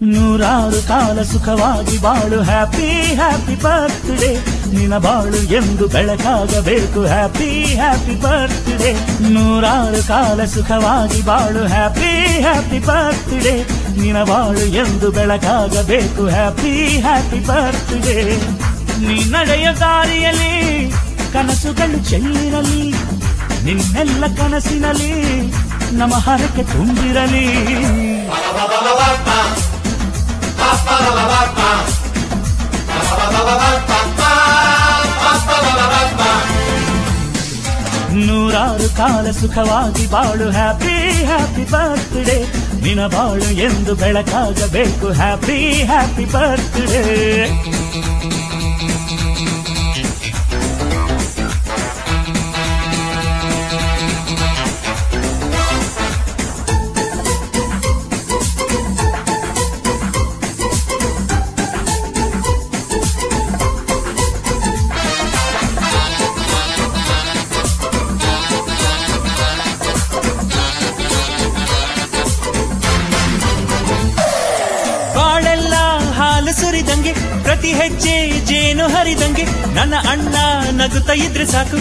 ನೂರಾರು ಕಾಲ ಸುಖವಾಗಿ ಬಾಳು ಹ್ಯಾಪಿ ಹ್ಯಾಪಿ ಬರ್ತ್ಡೇ ನಿನ ಬಾಳು ಎಂದು ಬೆಳಕಾಗಬೇಕು ಹ್ಯಾಪಿ ಹ್ಯಾಪಿ ಬರ್ತ್ಡೇ ನೂರಾರು ಕಾಲ ಸುಖವಾಗಿ ಬಾಳು ಹ್ಯಾಪಿ ಹ್ಯಾಪಿ ಬರ್ತ್ಡೇ ನಿನ ಬಾಳು ಎಂದು ಬೆಳಕಾಗಬೇಕು ಹ್ಯಾಪಿ ಹ್ಯಾಪಿ ಬರ್ತ್ಡೇ ನೀ ನಡೆಯ ದಾರಿಯಲ್ಲಿ ಕನಸುಗಳು ಚೆಲ್ಲಿರಲಿ ನಿನ್ನೆಲ್ಲ ಕನಸಿನಲ್ಲಿ ನಮ್ಮ ಹರಕೆ ತುಂಬಿರಲಿ ನೂರಾರು ಕಾಲ ಸುಖವಾಗಿ ಬಾಳು ಹ್ಯಾಪಿ ಹ್ಯಾಪಿ ಬರ್ತ್ಡೇ ನಿನ ಬಾಳು ಎಂದು ಬೆಳಕಾಗಬೇಕು ಹ್ಯಾಪಿ ಹ್ಯಾಪಿ ಬರ್ತ್ಡೇ ಸುರಿದಂಗೆ ಪ್ರತಿ ಹೆಜ್ಜೆ ಜೇನು ಹರಿದಂಗೆ ನನ್ನ ಅಣ್ಣ ನಗುತ್ತಾ ಇದ್ರೆ ಸಾಕು